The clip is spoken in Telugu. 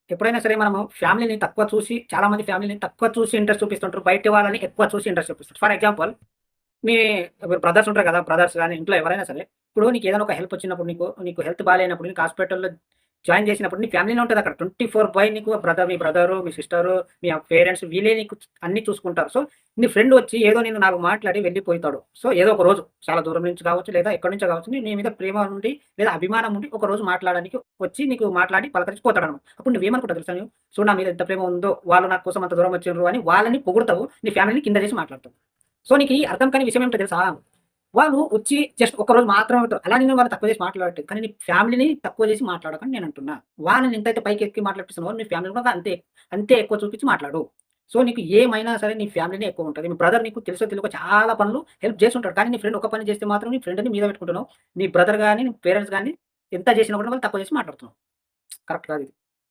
ఎప్పుడైనా సరే మనము ఫ్యామిలీని తక్కువ చూసి చాలామంది ఫ్యామిలీని తక్కువ చూసి ఇంట్రెస్ట్ చూపిస్తుంటారు. బయట వాళ్ళని ఎక్కువ చూసి ఇంట్రెస్ట్ చూపిస్తారు. ఫర్ ఎగ్జాంపుల్ మీ ఇప్పుడు బ్రదర్స్ ఉంటారు కదా! బ్రదర్స్ గాని ఇంట్లో ఎవరైనా సరే, ఇప్పుడు నీకేదైనా ఒక హెల్ప్ వచ్చినప్పుడు నీకు హెల్త్ బాలేనప్పుడు నీకు హాస్పిటల్‌లో జాయిన్ చేసినప్పుడు నీ ఫ్యామిలీనే ఉంటదక్కడ. 24/7 నీకు మీ బ్రదరు, మీ సిస్టరు, మీ పేరెంట్స్ వీళ్ళే నీకు అన్నీ చూసుకుంటారు. సో, నీ ఫ్రెండ్ వచ్చి ఏదో నిన్ను 4 మాట్లాడి వెళ్ళిపోతాడు. సో, ఏదో ఒక రోజు చాలా దూరం నుంచి కావచ్చు, లేదా ఎక్కడి నుంచో కావచ్చు, నీ మీద ప్రేమ ఉండి, లేదా అభిమానం ఉండి, ఒకరోజు మాట్లాడడానికి వచ్చి నీకు మాట్లాడి పలకరించి పోతాడనమాట. అప్పుడు నువ్వేమనుకుంటావు తెలుసా నువ్వు? చూడు నా మీద ఎంత ప్రేమ ఉందో, వాళ్ళు నా కోసం అంత దూరం వచ్చిండ్రు అని వాళ్ళని పొగుడుతావు. నీ ఫ్యామిలీని కింద చేసి మాట్లాడతావు. సో, నీకీ అర్థం కాని విషయం ఏమిటో తెలుసా? వాళ్ళు వచ్చి జస్ట్ ఒక్కరోజు మాత్రమే ఉంటారు. అలా నేను వాళ్ళని తక్కువ చేసి మాట్లాడట్లేదు. కానీ నీ ఫ్యామిలీని తక్కువ చేసి మాట్లాడకని నేనంటున్నా. వాళ్ళని ఎంతైతే పైకెక్కి మాట్లాడిపిస్తున్నావో నీ ఫ్యామిలీని కూడా అంతే ఎక్కువ చూపించి మాట్లాడు. సో, నీకు ఏమైనా సరే నీ ఫ్యామిలీనే ఎక్కువుంటది. మీ బ్రదర్ నీకు తెలుసో తెలీకో చాలా పనులు హెల్ప్ చేసుంటాడు. కానీ నీ ఫ్రెండ్ ఒక పని చేస్తే మాత్రం నీ ఫ్రెండ్‌ని మీద పెట్టుకుంటున్నావు. నీ బ్రదర్ గాని, నీ పేరెంట్స్ గాని ఎంత చేసినా కూడా వాళ్ళు తక్కువ చేసి మాట్లాడుతున్నావు. కరెక్ట్ కాదిది.